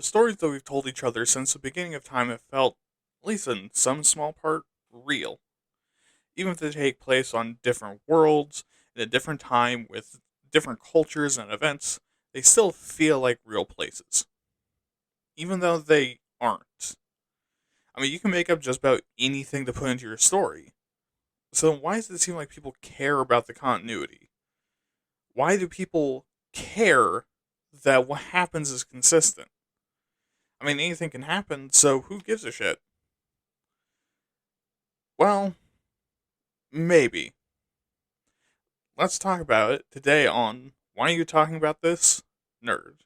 The stories that we've told each other since the beginning of time have felt, at least in some small part, real. Even if they take place on different worlds, in a different time, with different cultures and events, they still feel like real places. Even though they aren't. I mean, you can make up just about anything to put into your story. So why does it seem like people care about the continuity? Why do people care that what happens is consistent? I mean, anything can happen, so who gives a shit? Well, maybe. Let's talk about it today on Why Are You Talking About This, Nerd?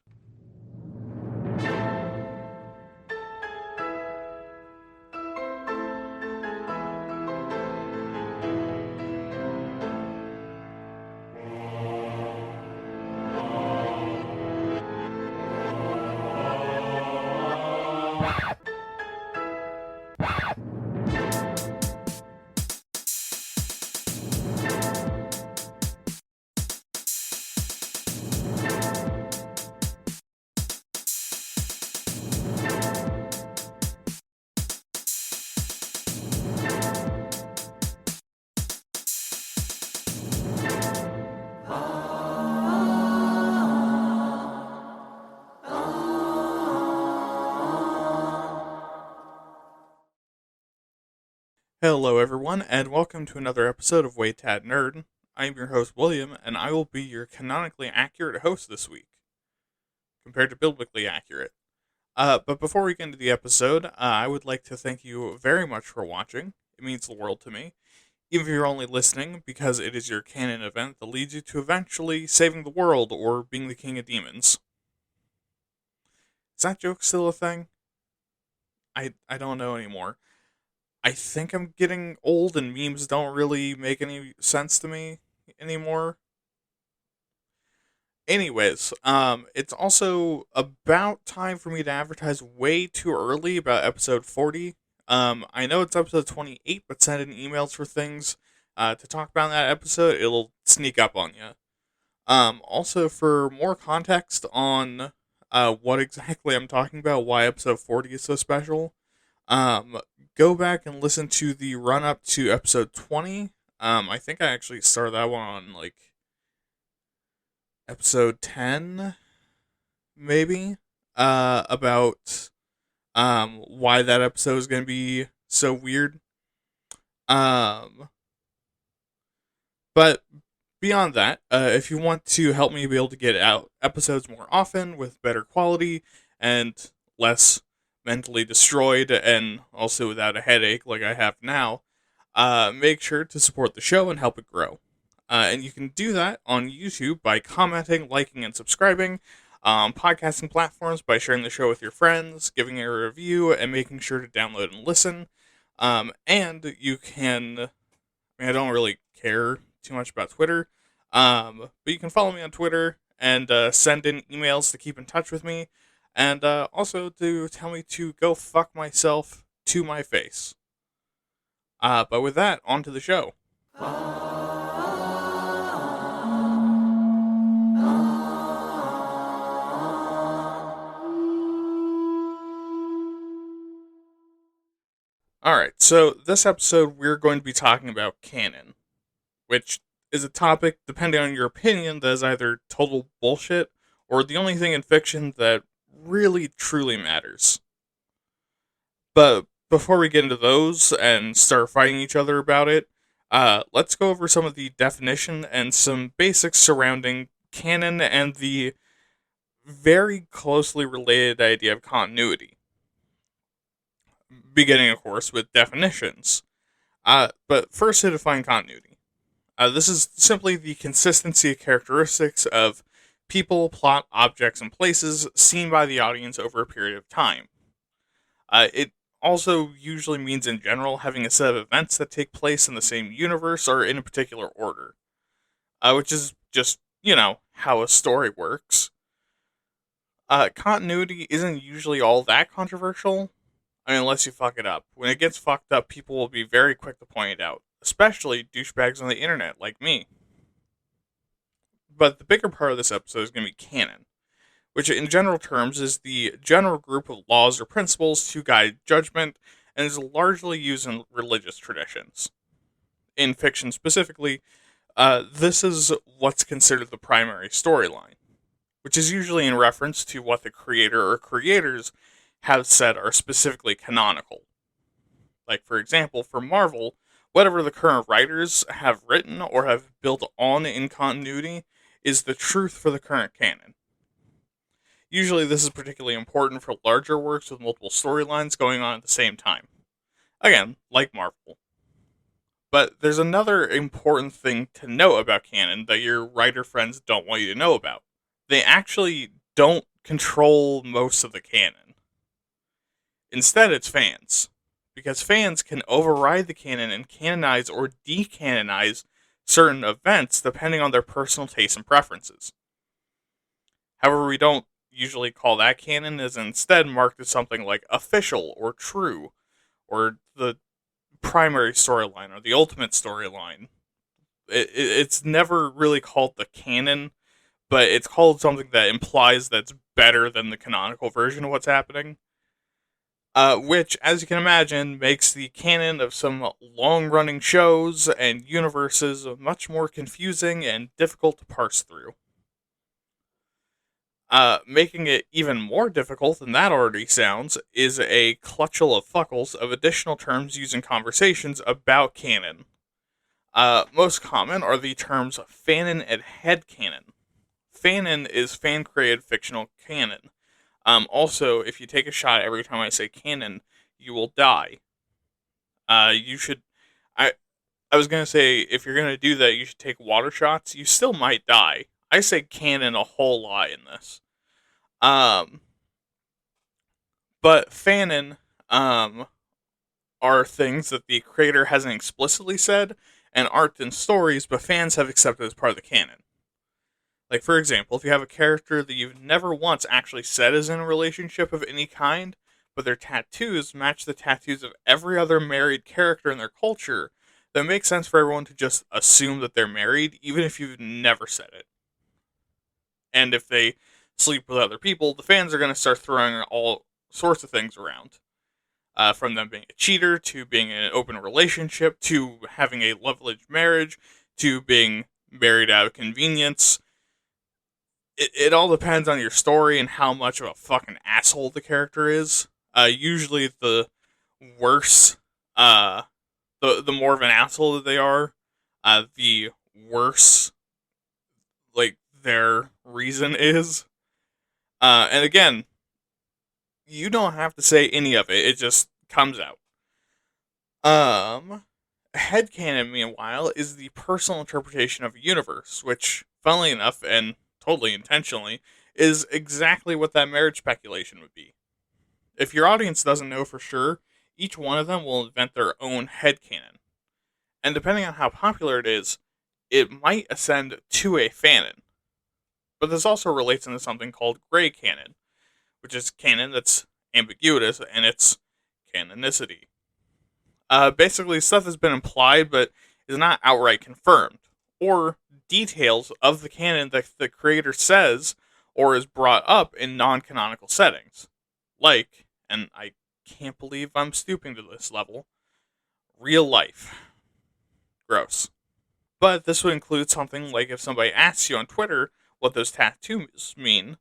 Hello, everyone, and welcome to another episode of WAYTAT Nerd. I am your host, William, and I will be your canonically accurate host this week, compared to biblically accurate. But before we get into the episode, I would like to thank you very much for watching. It means the world to me. Even if you're only listening because it is your canon event that leads you to eventually saving the world or being the king of demons. Is that joke still a thing? I don't know anymore. I think I'm getting old and memes don't really make any sense to me anymore. Anyways, it's also about time for me to advertise way too early about episode 40. I know it's episode 28, but send in emails for things to talk about in that episode. It'll sneak up on you. Also, for more context on what exactly I'm talking about, why episode 40 is so special, um, go back and listen to the run up to episode 20. I think I actually started that one on like episode 10, maybe, about why that episode is going to be so weird. Um, but beyond that, if you want to help me be able to get out episodes more often with better quality and less mentally destroyed and also without a headache like I have now, make sure to support the show and help it grow. And you can do that on YouTube by commenting, liking, and subscribing. Podcasting platforms by sharing the show with your friends, giving it a review, and making sure to download and listen. And you can, I don't really care too much about Twitter, but you can follow me on Twitter and send in emails to keep in touch with me, and also to tell me to go fuck myself to my face. But with that, on to the show. Alright, so this episode we're going to be talking about canon, which is a topic, depending on your opinion, that is either total bullshit or the only thing in fiction that really truly matters. But before we get into those and start fighting each other about it, let's go over some of the definition and some basics surrounding canon and the very closely related idea of continuity. Beginning, of course, with definitions. But first, to define continuity. This is simply the consistency of characteristics of people, plot, objects, and places seen by the audience over a period of time. It also usually means, in general, having a set of events that take place in the same universe or in a particular order, which is just, how a story works. Continuity isn't usually all that controversial. I mean, unless you fuck it up. When it gets fucked up, people will be very quick to point it out, especially douchebags on the internet like me. But the bigger part of this episode is going to be canon, which in general terms is the general group of laws or principles to guide judgment and is largely used in religious traditions. In fiction specifically, this is what's considered the primary storyline, which is usually in reference to what the creator or creators have said are specifically canonical. Like, for example, for Marvel, whatever the current writers have written or have built on in continuity is the truth for the current canon. Usually, this is particularly important for larger works with multiple storylines going on at the same time. Again, like Marvel. But there's another important thing to know about canon that your writer friends don't want you to know about. They actually don't control most of the canon. Instead, it's fans. Because fans can override the canon and canonize or decanonize certain events depending on their personal tastes and preferences. However, we don't usually call that canon, as instead marked as something like official or true, or the primary storyline or the ultimate storyline. It's never really called the canon, but it's called something that implies that's better than the canonical version of what's happening. Which, as you can imagine, makes the canon of some long-running shows and universes much more confusing and difficult to parse through. Making it even more difficult than that already sounds is a clutchel of fuckles of additional terms used in conversations about canon. Most common are the terms fanon and headcanon. Fanon is fan-created fictional canon. Also, if you take a shot every time I say canon, you will die. You should... I was gonna say, if you're gonna do that, you should take water shots. You still might die. I say canon a whole lot in this. But fanon, are things that the creator hasn't explicitly said, and art and stories, but fans have accepted as part of the canon. Like, for example, if you have a character that you've never once actually said is in a relationship of any kind, but their tattoos match the tattoos of every other married character in their culture, then it makes sense for everyone to just assume that they're married, even if you've never said it. And if they sleep with other people, the fans are going to start throwing all sorts of things around. From them being a cheater, to being in an open relationship, to having a leveraged marriage, to being married out of convenience. It all depends on your story and how much of a fucking asshole the character is. Usually the worse, the more of an asshole that they are, the worse, like, their reason is. And again, you don't have to say any of it. It just comes out. Headcanon, meanwhile, is the personal interpretation of a universe, which, funnily enough, and totally intentionally, is exactly what that marriage speculation would be. If your audience doesn't know for sure, each one of them will invent their own headcanon. And depending on how popular it is, it might ascend to a fanon. But this also relates into something called gray canon, which is canon that's ambiguous in its canonicity. Basically, stuff has been implied but is not outright confirmed, or details of the canon that the creator says or is brought up in non-canonical settings. Like, and I can't believe I'm stooping to this level, real life. Gross. But this would include something like if somebody asks you on Twitter what those tattoos mean,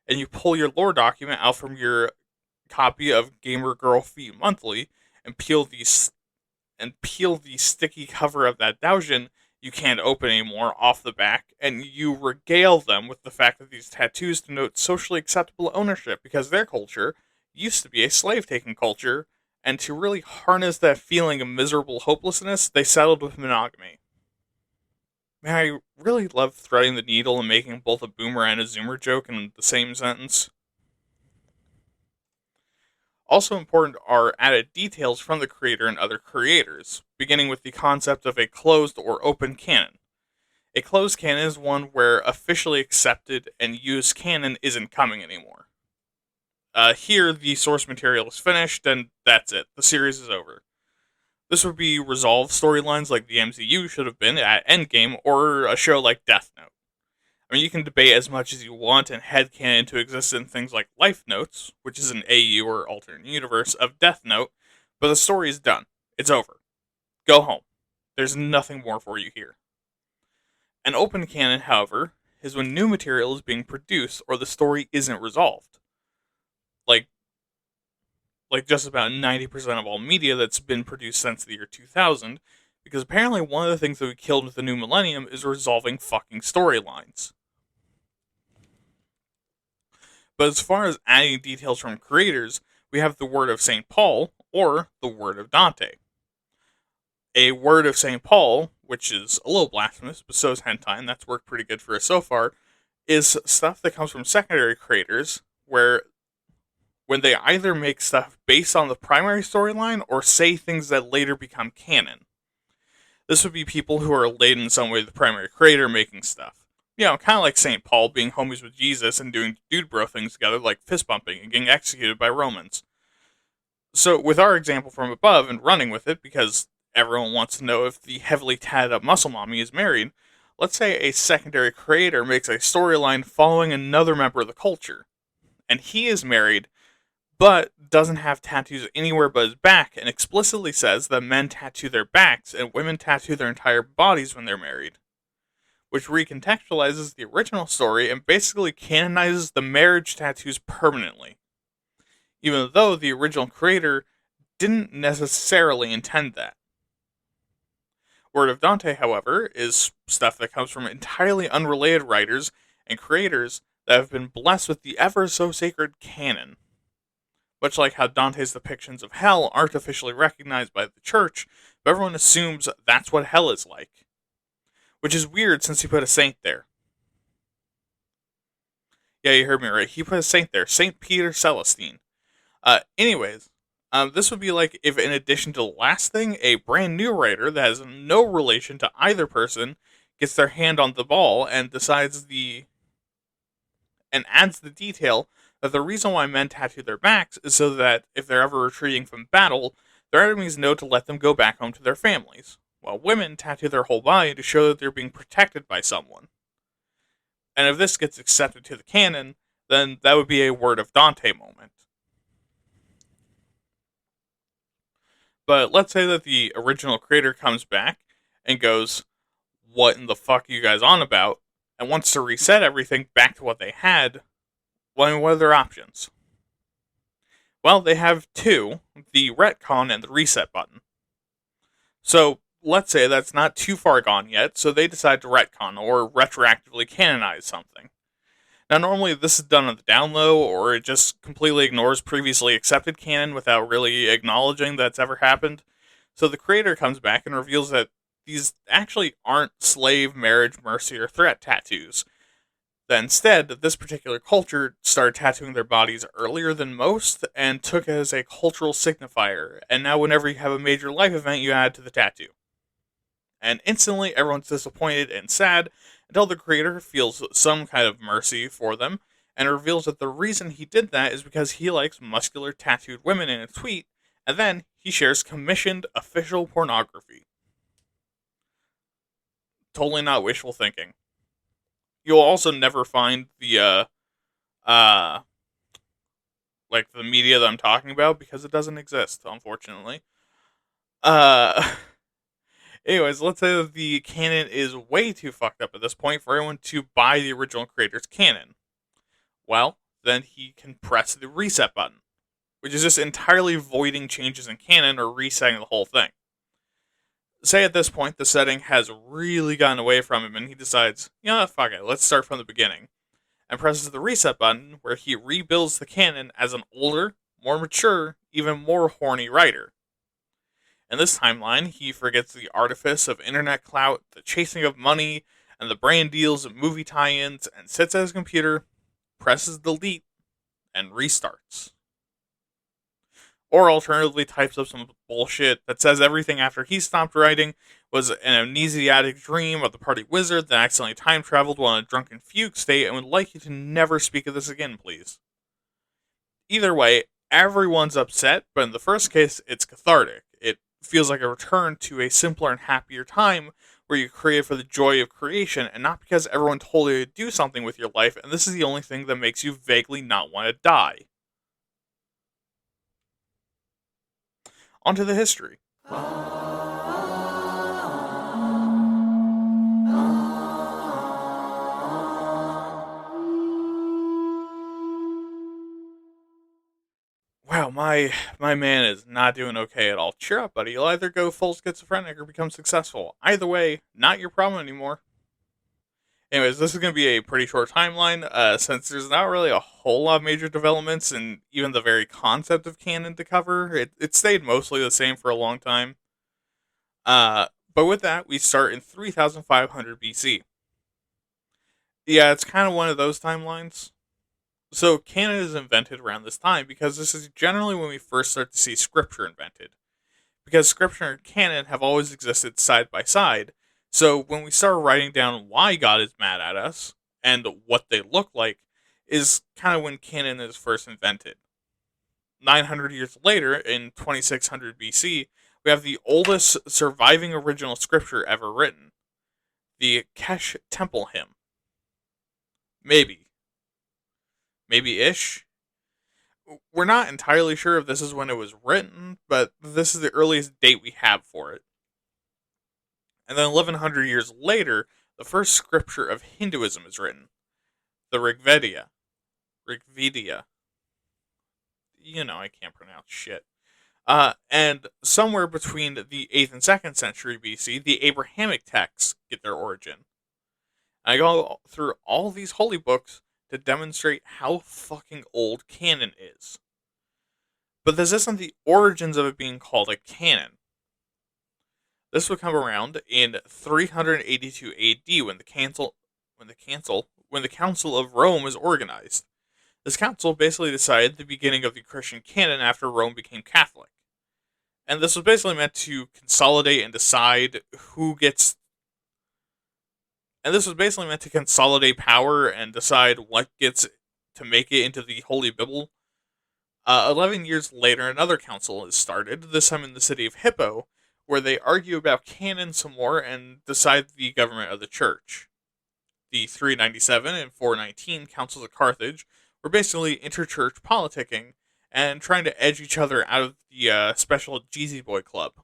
and you pull your lore document out from your copy of Gamer Girl Feet Monthly and peel the sticky cover of that doujin you can't open anymore off the back, and you regale them with the fact that these tattoos denote socially acceptable ownership because their culture used to be a slave-taking culture, and to really harness that feeling of miserable hopelessness, they settled with monogamy. Man, I really love threading the needle and making both a boomer and a zoomer joke in the same sentence. Also important are added details from the creator and other creators, beginning with the concept of a closed or open canon. A closed canon is one where officially accepted and used canon isn't coming anymore. Here, the source material is finished, and that's it. The series is over. This would be resolved storylines like the MCU should have been at Endgame, or a show like Death Note. I mean, you can debate as much as you want and headcanon into existence things like Life Notes, which is an AU or alternate universe of Death Note, but the story is done. It's over. Go home. There's nothing more for you here. An open canon, however, is when new material is being produced or the story isn't resolved. Like just about 90% of all media that's been produced since the year 2000, because apparently one of the things that we killed with the new millennium is resolving fucking storylines. But as far as adding details from creators, we have the word of St. Paul, or the word of Dante. A word of St. Paul, which is a little blasphemous, but so is hentai, and that's worked pretty good for us so far, is stuff that comes from secondary creators, where when they either make stuff based on the primary storyline or say things that later become canon. This would be people who are related in some way to the primary creator making stuff. You know, kind of like St. Paul being homies with Jesus and doing dude bro things together like fist bumping and getting executed by Romans. So with our example from above and running with it, because everyone wants to know if the heavily tatted up muscle mommy is married, let's say a secondary creator makes a storyline following another member of the culture, and he is married, but doesn't have tattoos anywhere but his back, and explicitly says that men tattoo their backs and women tattoo their entire bodies when they're married, which recontextualizes the original story and basically canonizes the marriage tattoos permanently, even though the original creator didn't necessarily intend that. Word of Dante, however, is stuff that comes from entirely unrelated writers and creators that have been blessed with the ever so sacred canon. Much like how Dante's depictions of hell aren't officially recognized by the church, but everyone assumes that's what hell is like. Which is weird since he put a saint there. Yeah, you heard me right. He put a saint there. Saint Peter Celestine. Anyways, this would be like if, in addition to the last thing, a brand new writer that has no relation to either person gets their hand on the ball and adds the detail that the reason why men tattoo their backs is so that if they're ever retreating from battle, their enemies know to let them go back home to their families, while women tattoo their whole body to show that they're being protected by someone. And if this gets accepted to the canon, then that would be a Word of Dante moment. But let's say that the original creator comes back and goes, "What in the fuck are you guys on about?" and wants to reset everything back to what they had. Well, what are their options? Well, they have two, the retcon and the reset button. So, let's say that's not too far gone yet, so they decide to retcon or retroactively canonize something. Now, normally this is done on the down low, or it just completely ignores previously accepted canon without really acknowledging that's ever happened. So the creator comes back and reveals that these actually aren't slave, marriage, mercy, or threat tattoos. That instead, this particular culture started tattooing their bodies earlier than most and took it as a cultural signifier, and now whenever you have a major life event, you add to the tattoo. And instantly, everyone's disappointed and sad until the creator feels some kind of mercy for them and reveals that the reason he did that is because he likes muscular tattooed women in a tweet, and then he shares commissioned official pornography. Totally not wishful thinking. You'll also never find the like the media that I'm talking about because it doesn't exist, unfortunately. Anyways, let's say that the canon is way too fucked up at this point for anyone to buy the original creator's canon. Well, then he can press the reset button, which is just entirely voiding changes in canon or resetting the whole thing. Say at this point the setting has really gotten away from him and he decides, fuck it, let's start from the beginning. And presses the reset button where he rebuilds the canon as an older, more mature, even more horny writer. In this timeline, he forgets the artifice of internet clout, the chasing of money, and the brand deals of movie tie-ins, and sits at his computer, presses delete, and restarts. Or alternatively types up some bullshit that says everything after he stopped writing was an amnesiatic dream of the party wizard that accidentally time traveled while in a drunken fugue state and would like you to never speak of this again, please. Either way, everyone's upset, but in the first case, it's cathartic. It feels like a return to a simpler and happier time where you create for the joy of creation and not because everyone told you to do something with your life, and this is the only thing that makes you vaguely not want to die. Onto the history. Wow, my man is not doing okay at all. Cheer up, buddy. You'll either go full schizophrenic or become successful. Either way, not your problem anymore. Anyways, this is going to be a pretty short timeline, since there's not really a whole lot of major developments, and even the very concept of canon to cover. It stayed mostly the same for a long time. But with that, we start in 3500 BC. Yeah, it's kind of one of those timelines. So, canon is invented around this time because this is generally when we first start to see scripture invented. Because scripture and canon have always existed side by side, so when we start writing down why God is mad at us and what they look like, is kind of when canon is first invented. 900 years later, in 2600 BC, we have the oldest surviving original scripture ever written, the Kesh Temple Hymn. Maybe. Maybe ish. We're not entirely sure if this is when it was written, but this is the earliest date we have for it. And then 1100 years later, the first scripture of Hinduism is written, the Rigveda. Rigveda. You know, I can't pronounce shit. And somewhere between the 8th and 2nd century BC, the Abrahamic texts get their origin. I go through all these holy books to demonstrate how fucking old canon is. But this isn't the origins of it being called a canon. This would come around in 382 AD when the Council of Rome was organized. This council basically decided the beginning of the Christian canon after Rome became Catholic. And this was basically meant to consolidate and decide who gets. And this was basically meant to consolidate power and decide what gets to make it into the Holy Bible. 11 years later, another council is started, this time in the city of Hippo, where they argue about canon some more and decide the government of the church. The 397 and 419 councils of Carthage were basically interchurch politicking and trying to edge each other out of the special Jeezy Boy Club.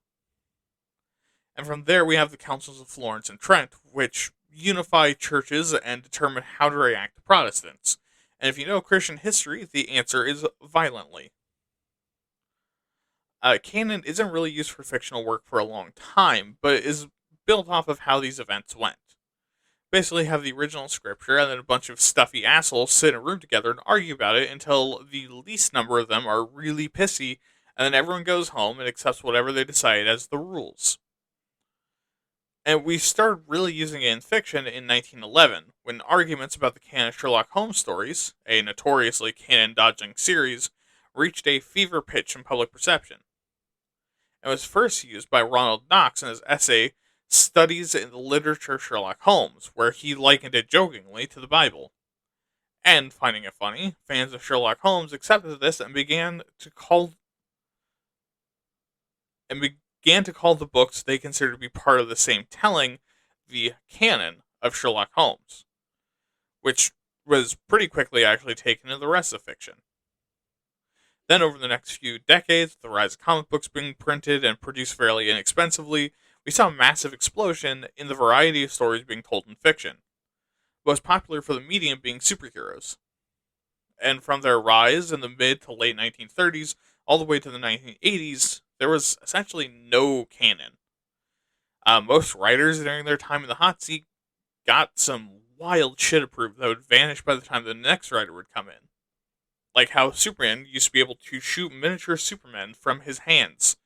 And from there, we have the councils of Florence and Trent, which unify churches and determine how to react to Protestants. And if you know Christian history, the answer is violently. Canon isn't really used for fictional work for a long time, but is built off of how these events went. Basically have the original scripture and then a bunch of stuffy assholes sit in a room together and argue about it until the least number of them are really pissy, and then everyone goes home and accepts whatever they decide as the rules. And we started really using it in fiction in 1911, when arguments about the canon of Sherlock Holmes stories, a notoriously canon-dodging series, reached a fever pitch in public perception. It was first used by Ronald Knox in his essay Studies in the Literature of Sherlock Holmes, where he likened it jokingly to the Bible. And, finding it funny, fans of Sherlock Holmes accepted this and began to call the books they considered to be part of the same telling the canon of Sherlock Holmes, which was pretty quickly actually taken into the rest of fiction. Then over the next few decades, the rise of comic books being printed and produced fairly inexpensively, we saw a massive explosion in the variety of stories being told in fiction, most popular for the medium being superheroes. And from their rise in the mid to late 1930s all the way to the 1980s, there was essentially no canon. Most writers during their time in the hot seat got some wild shit approved that would vanish by the time the next writer would come in. Like how Superman used to be able to shoot miniature Supermen from his hands.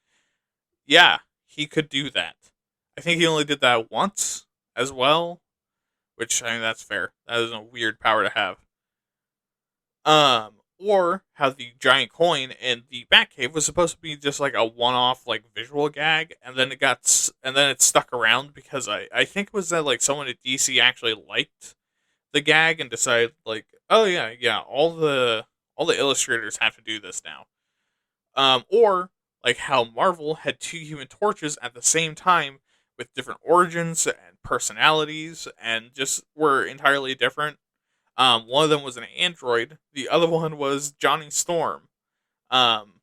Yeah, he could do that. I think he only did that once as well, which, I mean, that's fair. That is a weird power to have. Or how the giant coin in the Batcave was supposed to be just like a one-off like visual gag, and then it stuck around because I think it was that like someone at DC actually liked the gag and decided like, oh yeah, all the illustrators have to do this now. Or like how Marvel had two Human Torches at the same time, with different origins and personalities, and just were entirely different. One of them was an android. The other one was Johnny Storm. Um,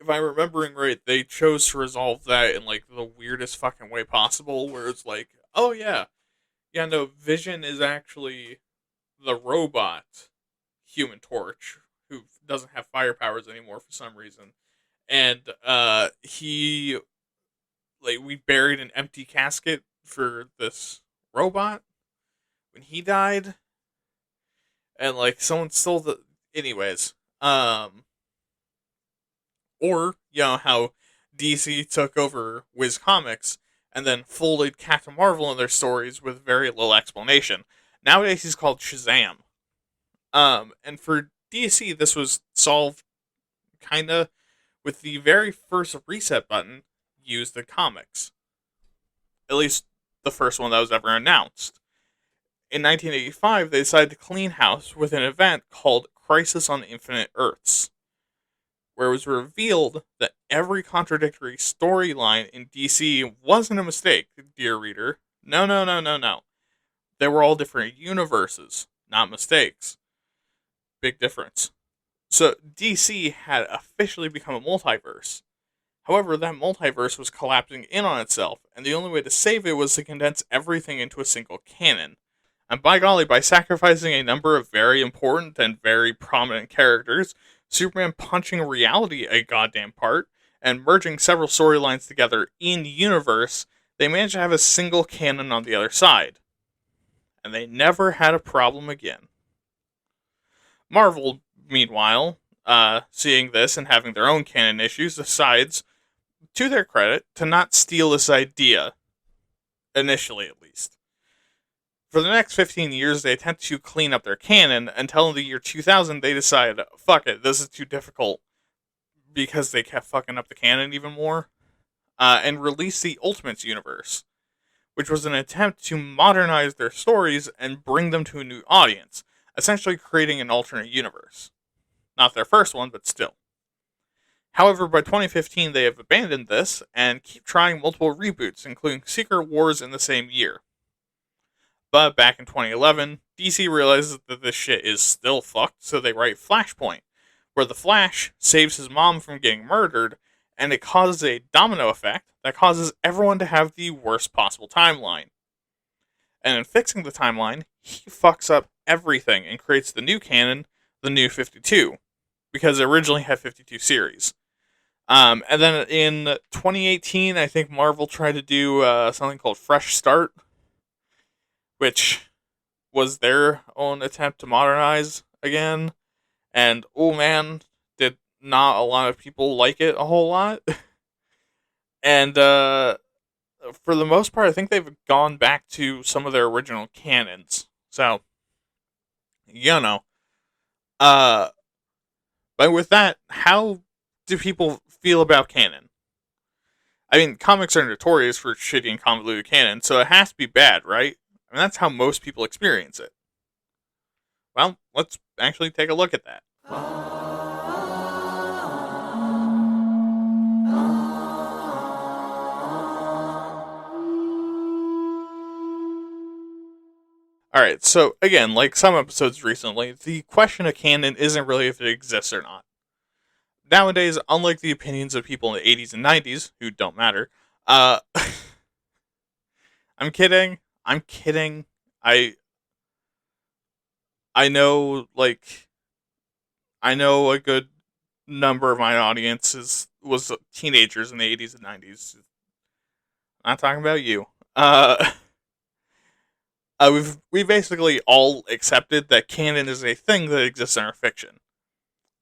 if I'm remembering right, they chose to resolve that in like the weirdest fucking way possible, where it's like, oh yeah, yeah, no, Vision is actually the robot Human Torch who doesn't have fire powers anymore for some reason, and he like we buried an empty casket for this robot when he died, and like someone stole the anyways. Or, you know, how DC took over Wiz Comics and then folded Captain Marvel in their stories with very little explanation. Nowadays he's called Shazam. And for DC, this was solved kinda with the very first reset button used in comics. At least the first one that was ever announced. In 1985, they decided to clean house with an event called Crisis on Infinite Earths, where it was revealed that every contradictory storyline in DC wasn't a mistake, dear reader. No, no, no, no, no. They were all different universes, not mistakes. Big difference. So DC had officially become a multiverse. However, that multiverse was collapsing in on itself, and the only way to save it was to condense everything into a single canon. And by golly, by sacrificing a number of very important and very prominent characters, Superman punching reality a goddamn part, and merging several storylines together in universe, they managed to have a single canon on the other side. And they never had a problem again. Marvel, meanwhile, seeing this and having their own canon issues, decides, to their credit, to not steal this idea. Initially, at least. For the next 15 years, they attempt to clean up their canon until in the year 2000 they decide, fuck it, this is too difficult, because they kept fucking up the canon even more, and release the Ultimates universe, which was an attempt to modernize their stories and bring them to a new audience, essentially creating an alternate universe. Not their first one, but still. However, by 2015 they have abandoned this, and keep trying multiple reboots, including Secret Wars in the same year. But back in 2011, DC realizes that this shit is still fucked, so they write Flashpoint, where the Flash saves his mom from getting murdered, and it causes a domino effect that causes everyone to have the worst possible timeline. And in fixing the timeline, he fucks up everything and creates the new canon, the New 52, because it originally had 52 series. And then in 2018, I think Marvel tried to do something called Fresh Start, which was their own attempt to modernize again. And, oh man, did not a lot of people like it a whole lot. And for the most part, I think they've gone back to some of their original canons. So, you know. But with that, how do people feel about canon? I mean, comics are notorious for shitty and convoluted canon, so it has to be bad, right? I mean, that's how most people experience it. Well, let's actually take a look at that. Alright, so again, like some episodes recently, the question of canon isn't really if it exists or not. Nowadays, unlike the opinions of people in the 80s and 90s, who don't matter, I'm kidding. I'm kidding. I know, like, I know a good number of my audience was teenagers in the 80s and 90s. I'm not talking about you. We basically all accepted that canon is a thing that exists in our fiction.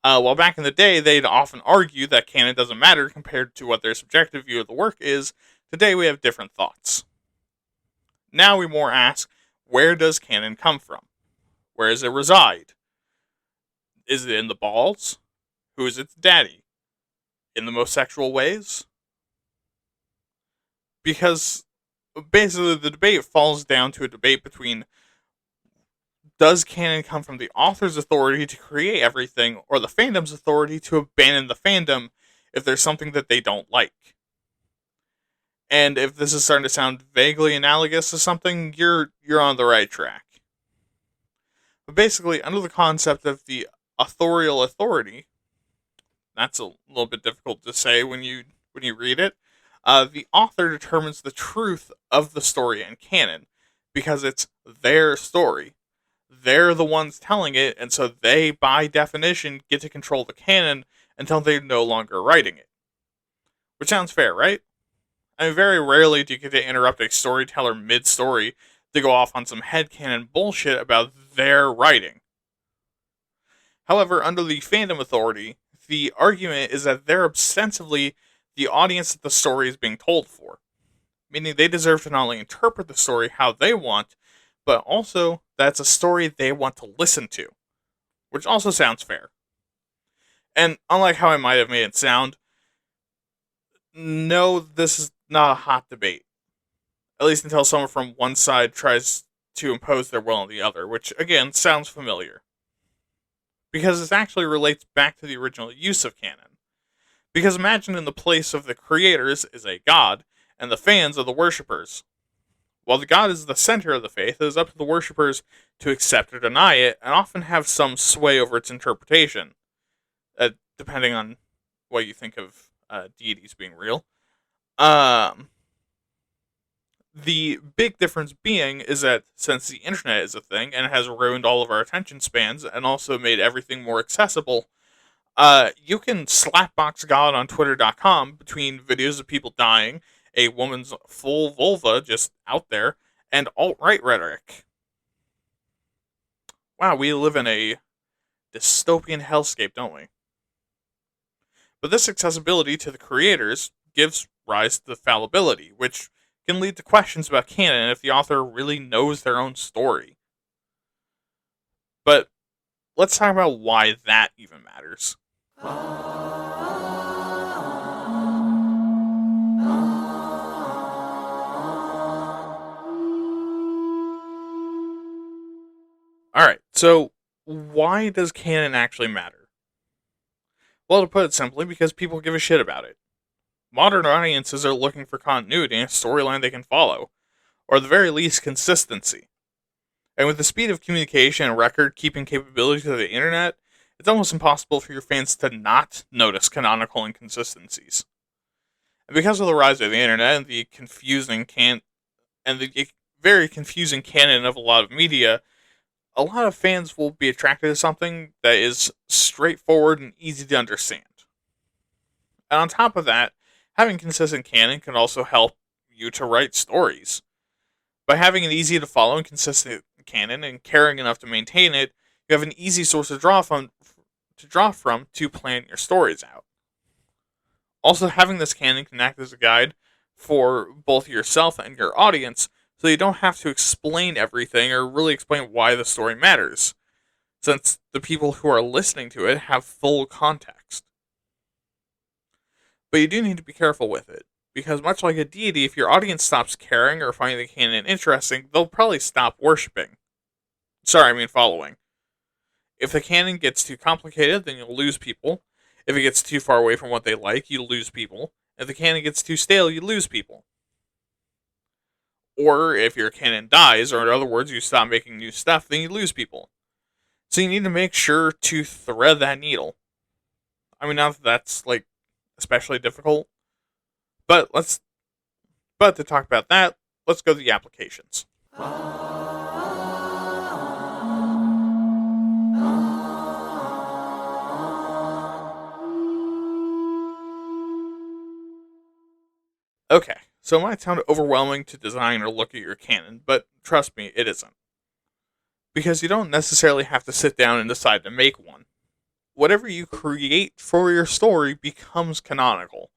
While back in the day, they'd often argue that canon doesn't matter compared to what their subjective view of the work is, today we have different thoughts. Now we more ask, where does canon come from? Where does it reside? Is it in the balls? Who is its daddy? In the most sexual ways? Because basically the debate falls down to a debate between, does canon come from the author's authority to create everything, or the fandom's authority to abandon the fandom if there's something that they don't like? And if this is starting to sound vaguely analogous to something, you're on the right track. But basically, under the concept of the authorial authority, that's a little bit difficult to say when you read it. The author determines the truth of the story and canon because it's their story. They're the ones telling it, and so they, by definition, get to control the canon until they're no longer writing it. Which sounds fair, right? I mean, very rarely do you get to interrupt a storyteller mid-story to go off on some headcanon bullshit about their writing. However, under the fandom authority, the argument is that they're ostensibly the audience that the story is being told for, meaning they deserve to not only interpret the story how they want, but also that's a story they want to listen to, which also sounds fair. And unlike how I might have made it sound, no, this is not a hot debate. At least until someone from one side tries to impose their will on the other, which, again, sounds familiar. Because this actually relates back to the original use of canon. Because imagine in the place of the creators is a god, and the fans are the worshippers. While the god is the center of the faith, it is up to the worshippers to accept or deny it, and often have some sway over its interpretation, depending on what you think of deities being real. The big difference being is that since the internet is a thing and it has ruined all of our attention spans and also made everything more accessible, you can slapbox God on Twitter.com between videos of people dying, a woman's full vulva just out there, and alt-right rhetoric. Wow, we live in a dystopian hellscape, don't we? But this accessibility to the creators gives rise to the fallibility, which can lead to questions about canon if the author really knows their own story. But let's talk about why that even matters. Alright, so why does canon actually matter? Well, to put it simply, because people give a shit about it. Modern audiences are looking for continuity and a storyline they can follow, or at the very least, consistency. And with the speed of communication and record-keeping capabilities of the internet, it's almost impossible for your fans to not notice canonical inconsistencies. And because of the rise of the internet and the very confusing canon of a lot of media, a lot of fans will be attracted to something that is straightforward and easy to understand. And on top of that, having consistent canon can also help you to write stories. By having an easy to follow and consistent canon and caring enough to maintain it, you have an easy source to draw from to plan your stories out. Also, having this canon can act as a guide for both yourself and your audience, so you don't have to explain everything or really explain why the story matters, since the people who are listening to it have full context. But you do need to be careful with it, because much like a deity, if your audience stops caring or finding the canon interesting, they'll probably stop worshipping. Following. If the canon gets too complicated, then you'll lose people. If it gets too far away from what they like, you lose people. If the canon gets too stale, you lose people. Or if your canon dies, or in other words, you stop making new stuff, then you lose people. So you need to make sure to thread that needle. I mean, not that that's, especially difficult. But to talk about that, let's go to the applications. Okay, so it might sound overwhelming to design or look at your canon, but trust me, it isn't. Because you don't necessarily have to sit down and decide to make one. Whatever you create for your story becomes canonical.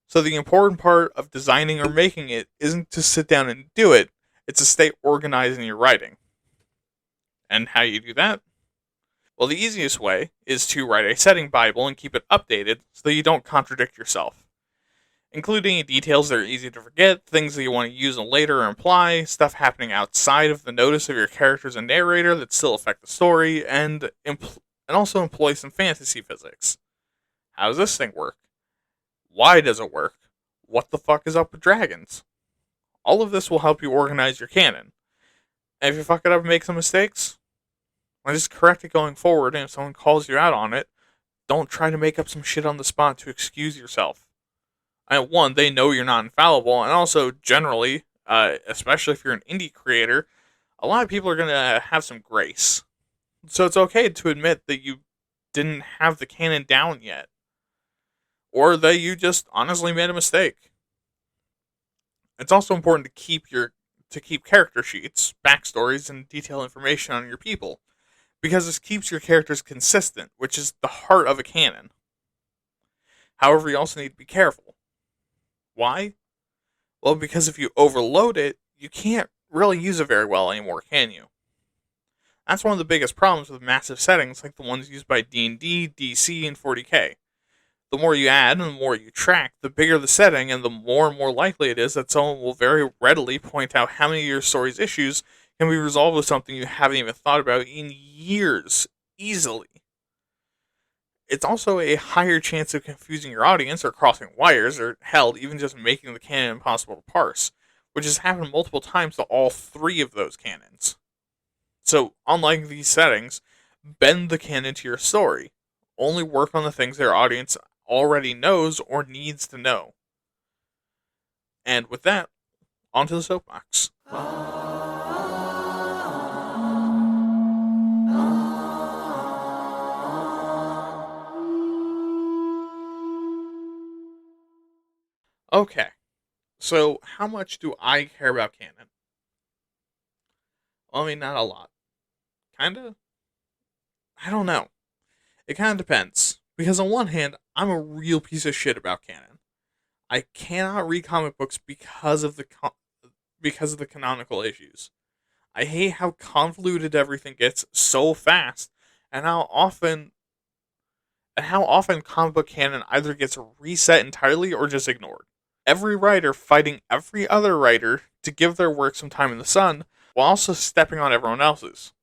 So the important part of designing or making it isn't to sit down and do it, it's to stay organized in your writing. And how you do that? Well, the easiest way is to write a setting Bible and keep it updated so that you don't contradict yourself. Including details that are easy to forget, things that you want to use later or imply, stuff happening outside of the notice of your characters and narrator that still affect the story, and also employ some fantasy physics. How does this thing work? Why does it work? what the fuck is up with dragons? All of this will help you organize your canon. And if you fuck it up and make some mistakes, well, just correct it going forward, and if someone calls you out on it, don't try to make up some shit on the spot to excuse yourself. And one, they know you're not infallible, and also, generally, especially if you're an indie creator, a lot of people are going to have some grace. So it's okay to admit that you didn't have the canon down yet, or that you just honestly made a mistake. It's also important to keep character sheets, backstories, and detailed information on your people, because this keeps your characters consistent, which is the heart of a canon. However, you also need to be careful. Why? Well, because if you overload it, you can't really use it very well anymore, can you? That's one of the biggest problems with massive settings like the ones used by D&D, DC, and 40k. The more you add and the more you track, the bigger the setting, and the more and more likely it is that someone will very readily point out how many of your story's issues can be resolved with something you haven't even thought about in years, easily. It's also a higher chance of confusing your audience or crossing wires, or hell, even just making the canon impossible to parse, which has happened multiple times to all three of those canons. So, unlike these settings, bend the canon to your story. Only work on the things their audience already knows or needs to know. And with that, onto the soapbox. Okay, so how much do I care about canon? Well, I mean, not a lot. Kinda? I don't know. It kinda depends. Because on one hand, I'm a real piece of shit about canon. I cannot read comic books because of the canonical issues. I hate how convoluted everything gets so fast, and how often comic book canon either gets reset entirely or just ignored. Every writer fighting every other writer to give their work some time in the sun, while also stepping on everyone else's.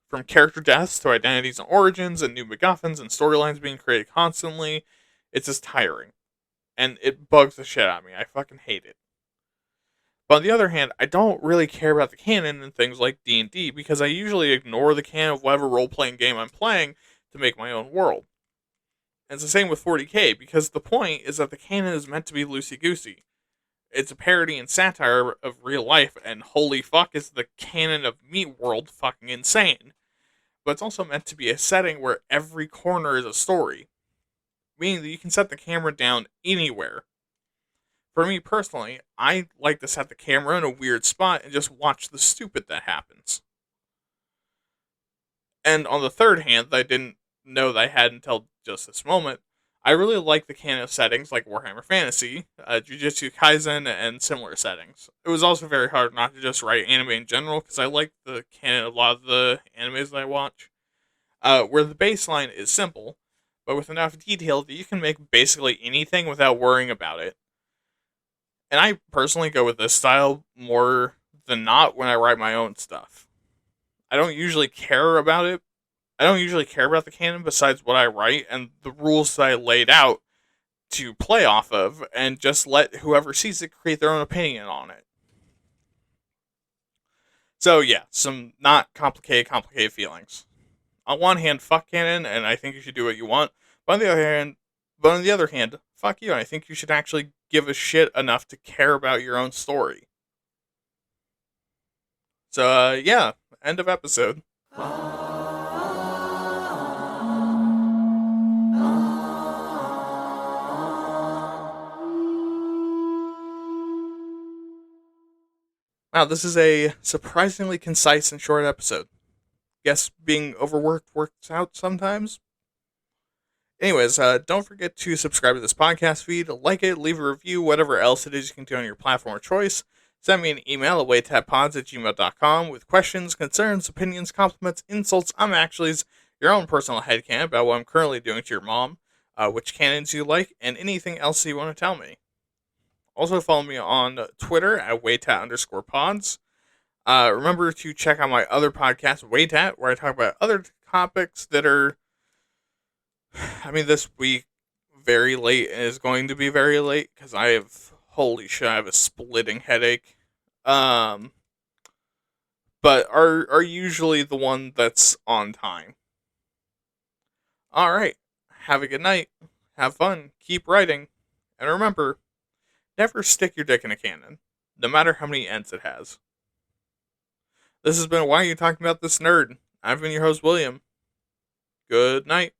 From character deaths to identities and origins and new MacGuffins and storylines being created constantly, it's just tiring. And it bugs the shit out of me. I fucking hate it. But on the other hand, I don't really care about the canon in things like D&D because I usually ignore the canon of whatever role-playing game I'm playing to make my own world. And it's the same with 40k, because the point is that the canon is meant to be loosey-goosey. It's a parody and satire of real life, and holy fuck is the canon of Meat World fucking insane. But it's also meant to be a setting where every corner is a story, meaning that you can set the camera down anywhere. For me personally, I like to set the camera in a weird spot and just watch the stupid that happens. And on the third hand, that I didn't know that I had until just this moment, I really like the canon of settings like Warhammer Fantasy, Jujutsu Kaisen, and similar settings. It was also very hard not to just write anime in general, because I like the canon of a lot of the animes that I watch, where the baseline is simple, but with enough detail that you can make basically anything without worrying about it. And I personally go with this style more than not when I write my own stuff. I don't usually care about it. I don't usually care about the canon besides what I write and the rules that I laid out to play off of, and just let whoever sees it create their own opinion on it. So yeah, some not complicated feelings. On one hand, fuck canon, and I think you should do what you want. But on the other hand, fuck you, and I think you should actually give a shit enough to care about your own story. So yeah, end of episode. Wow, this is a surprisingly concise and short episode. Guess being overworked works out sometimes. Anyways, don't forget to subscribe to this podcast feed, like it, leave a review, whatever else it is you can do on your platform of choice. Send me an email at waytatpods@gmail.com with questions, concerns, opinions, compliments, insults, actuallys, your own personal headcanon about what I'm currently doing to your mom, which canons you like, and anything else you want to tell me. Also follow me on Twitter at WAYTAT_pods. Remember to check out my other podcast, WAYTAT, where I talk about other topics that are, this week, very late, and is going to be very late, because I have Holy shit, I have a splitting headache. Um, but are usually the one that's on time. All right. Have a good night. Have fun. Keep writing. And remember, never stick your dick in a cannon, no matter how many ends it has. This has been Why Are You Talking About This Nerd? I've been your host, William. Good night.